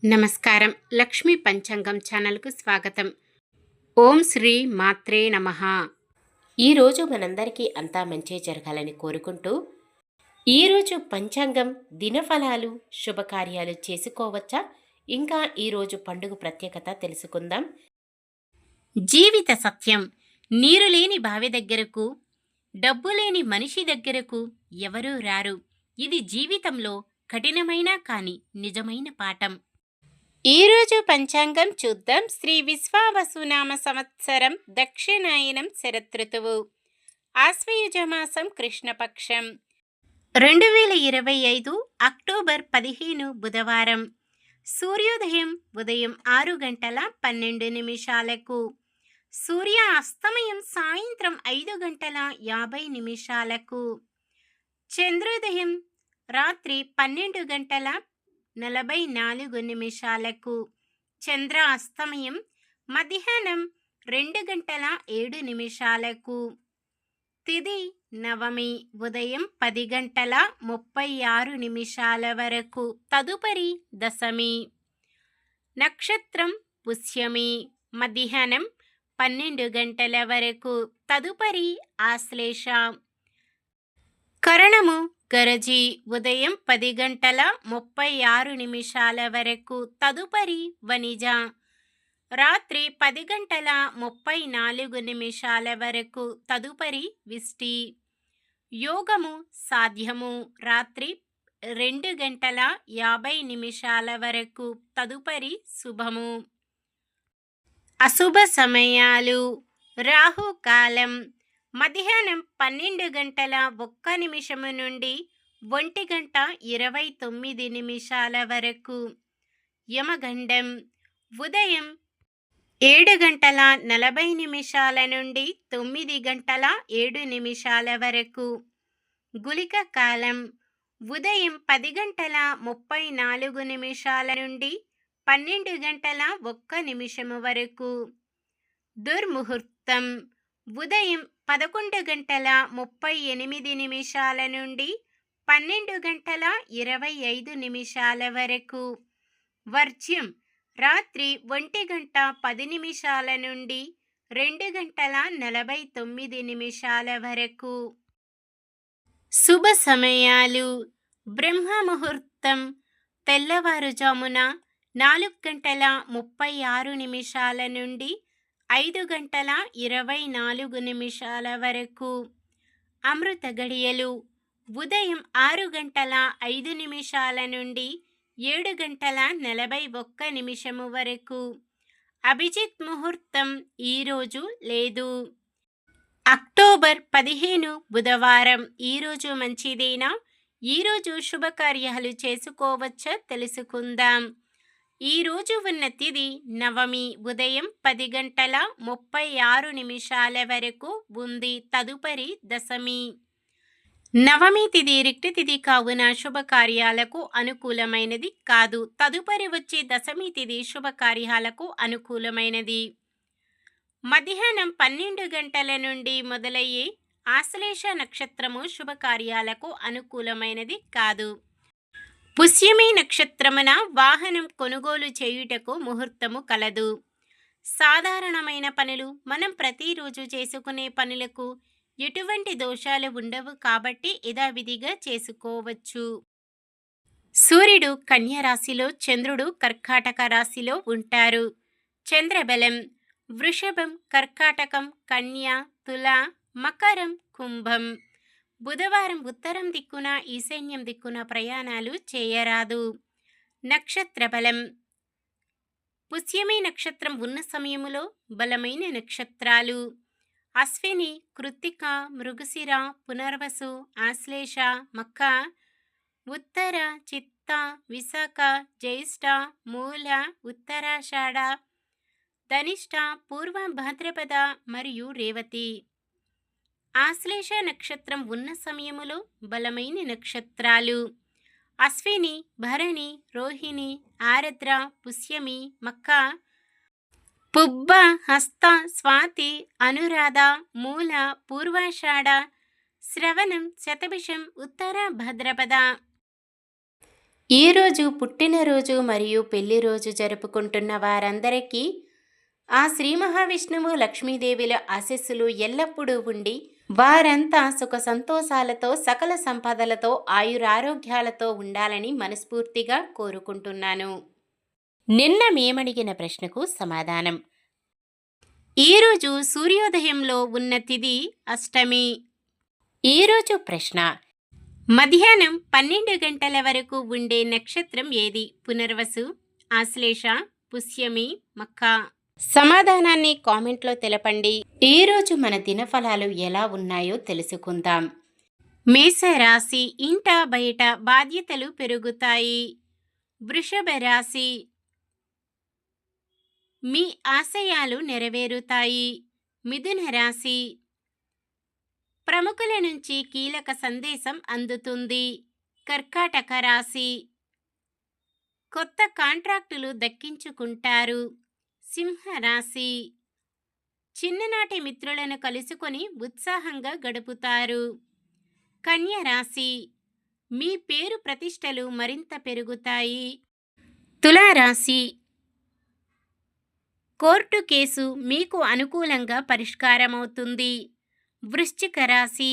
నమస్కారం. లక్ష్మీ పంచాంగం ఛానల్కు స్వాగతం. ఓం శ్రీ మాత్రే నమః. ఈరోజు మనందరికీ అంతా మంచి జరగాలని కోరుకుంటూ, ఈరోజు పంచాంగం దినఫలాలు శుభకార్యాలు చేసుకోవచ్చా, ఇంకా ఈరోజు పండుగ ప్రత్యేకత తెలుసుకుందాం. జీవిత సత్యం. నీరు లేని బావి దగ్గరకు, డబ్బు లేని మనిషి దగ్గరకు ఎవరూ రారు. ఇది జీవితంలో కఠినమైన కానీ నిజమైన పాఠం. ఈరోజు పంచాంగం చూద్దాం. శ్రీ విశ్వావసునామ సంవత్సరం దక్షిణాయనం శరతృతువు, ఆశ్వయుజమాసం కృష్ణపక్షం, 2025 అక్టోబర్ 15 బుధవారం. సూర్యోదయం ఉదయం 6:12 సూర్య అస్తమయం సాయంత్రం 5:50 చంద్రోదయం రాత్రి 12:44 చంద్ర అస్తమయం మధ్యాహ్నం 2:07 తిథి నవమి ఉదయం 10:36 వరకు, తదుపరి దశమి. నక్షత్రం పుష్యమి మధ్యాహ్నం 12 వరకు, తదుపరి ఆశ్లేష. కరణము గరజి ఉదయం 10:36 వరకు, తదుపరి వనిజ. రాత్రి 10:34 వరకు, తదుపరి విష్టి. యోగము సాధ్యము రాత్రి 2:50 వరకు, తదుపరి శుభము. అశుభ సమయాలు. రాహుకాలం మధ్యాహ్నం 12:01 నుండి 1:29 వరకు. యమగండం ఉదయం 7:40 నుండి 9:07 వరకు. గుళిక కాలం ఉదయం 10:34 నుండి 12:01 వరకు. దుర్ముహూర్తం ఉదయం 11:38 నుండి 12:25 వరకు. వర్జ్యం రాత్రి 1:10 నుండి 2:49 వరకు. శుభ సమయాలు. బ్రహ్మ ముహూర్తం తెల్లవారుజామున 4:36 నుండి 5:24 వరకు. అమృత గడియలు ఉదయం 6:05 నుండి 7:41 వరకు. అభిజిత్ ముహూర్తం ఈరోజు లేదు. అక్టోబర్ 15 బుధవారం. ఈరోజు మంచిదేనా? ఈరోజు శుభకార్యాలు చేసుకోవచ్చా తెలుసుకుందాం. ఈరోజు ఉన్న తిథి నవమి ఉదయం 10:36 వరకు ఉంది, తదుపరి దశమి. నవమి తిథి రిక్త తిథి కావున శుభకార్యాలకు అనుకూలమైనది కాదు. తదుపరి వచ్చే దశమి తిథి శుభకార్యాలకు అనుకూలమైనది. మధ్యాహ్నం 12 నుండి మొదలయ్యే ఆశ్లేష నక్షత్రము శుభకార్యాలకు అనుకూలమైనది కాదు. పుష్యమి నక్షత్రమున వాహనం కొనుగోలు చేయుటకు ముహూర్తము కలదు. సాధారణమైన పనులు, మనం ప్రతిరోజు చేసుకునే పనులకు ఎటువంటి దోషాలు ఉండవు కాబట్టి యథావిధిగా చేసుకోవచ్చు. సూర్యుడు కన్య రాశిలో, చంద్రుడు కర్కాటక రాశిలో ఉంటారు. చంద్రబలం వృషభం, కర్కాటకం, కన్య, తుల, మకరం, కుంభం. బుధవారం ఉత్తరం దిక్కున, ఈశాన్యం దిక్కున ప్రయాణాలు చేయరాదు. నక్షత్ర బలం. పుష్యమి నక్షత్రం ఉన్న సమయములో బలమైన నక్షత్రాలు అశ్విని, కృత్తిక, మృగశిర, పునర్వసు, ఆశ్లేష, మఖ, ఉత్తర, చిత్త, విశాఖ, జ్యేష్ఠ, మూల, ఉత్తరాషాఢ, ధనిష్ట, పూర్వ భాద్రపద మరియు రేవతి. ఆశ్లేష నక్షత్రం ఉన్న సమయములో బలమైన నక్షత్రాలు అశ్విని, భరణి, రోహిణి, ఆరద్ర, పుష్యమి, మఖ, పుబ్బ, హస్త, స్వాతి, అనురాధ, మూల, పూర్వాషాఢ, శ్రవణం, శతభిషం, ఉత్తర భాద్రపద. ఈరోజు పుట్టినరోజు మరియు పెళ్లి రోజు జరుపుకుంటున్న వారందరికీ ఆ శ్రీ మహావిష్ణువు లక్ష్మీదేవిల ఆశీస్సులు ఎల్లప్పుడూ ఉండి వారంతా సుఖ సంతోషాలతో సకల సంపదలతో ఆయురారోగ్యాలతో ఉండాలని మనస్ఫూర్తిగా కోరుకుంటున్నాను. నిన్న మేమడిగిన ప్రశ్నకు సమాధానం. ఈరోజు సూర్యోదయంలో ఉన్న తిథి అష్టమి. ఈరోజు ప్రశ్న: మధ్యాహ్నం 12 గంటల వరకు ఉండే నక్షత్రం ఏది? పునర్వసు, ఆశ్లేష, పుష్యమి, మఖ. సమాధానాన్ని కామెంట్లో తెలపండి. ఈరోజు మన దినఫలాలు ఎలా ఉన్నాయో తెలుసుకుందాం. మేషరాశి, ఇంట బయట బాధ్యతలు పెరుగుతాయి. వృషభ రాశి, మీ ఆశయాలు నెరవేరుతాయి. మిథున రాశి, ప్రముఖుల నుంచి కీలక సందేశం అందుతుంది. కర్కాటక రాశి, కొత్త కాంట్రాక్టులు దక్కించుకుంటారు. సింహరాశి, చిన్ననాటి మిత్రులను కలుసుకొని ఉత్సాహంగా గడుపుతారు. కన్య రాశి, మీ పేరు ప్రతిష్టలు మరింత పెరుగుతాయి. తులారాశి, కోర్టు కేసు మీకు అనుకూలంగా పరిష్కారమవుతుంది. వృశ్చిక రాశి,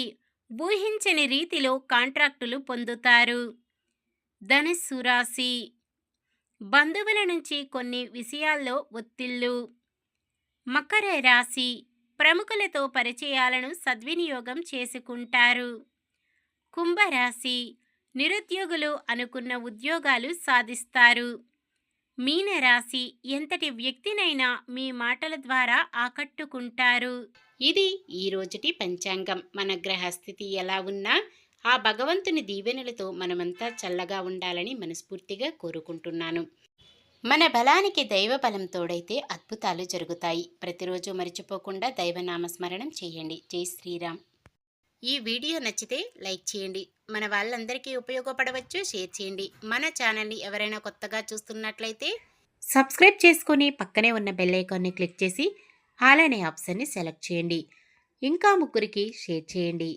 ఊహించని రీతిలో కాంట్రాక్టులు పొందుతారు. ధనుస్సు రాశి, బంధువుల నుంచి కొన్ని విషయాల్లో ఒత్తిళ్లు. మకర రాశి, ప్రముఖులతో పరిచయాలను సద్వినియోగం చేసుకుంటారు. కుంభరాశి, నిరుద్యోగులు అనుకున్న ఉద్యోగాలు సాధిస్తారు. మీనరాశి, ఎంతటి వ్యక్తినైనా మీ మాటల ద్వారా ఆకట్టుకుంటారు. ఇది ఈ రోజుటి పంచాంగం. మన గ్రహస్థితి ఎలా ఉన్నా ఆ భగవంతుని దీవెనలతో మనమంతా చల్లగా ఉండాలని మనస్ఫూర్తిగా కోరుకుంటున్నాను. మన బలానికి దైవ బలం తోడైతే అద్భుతాలు జరుగుతాయి. ప్రతిరోజు మర్చిపోకుండా దైవనామస్మరణం చేయండి. జై శ్రీరామ్. ఈ వీడియో నచ్చితే లైక్ చేయండి. మన వాళ్ళందరికీ ఉపయోగపడవచ్చు. షేర్ చేయండి. మన ఛానల్ని ఎవరైనా కొత్తగా చూస్తున్నట్లయితే సబ్స్క్రైబ్ చేసుకొని పక్కనే ఉన్న బెల్ ఐకాన్ని క్లిక్ చేసి ఆల్ అనే ఆప్షన్ని సెలెక్ట్ చేయండి. ఇంకా ముగ్గురికి షేర్ చేయండి.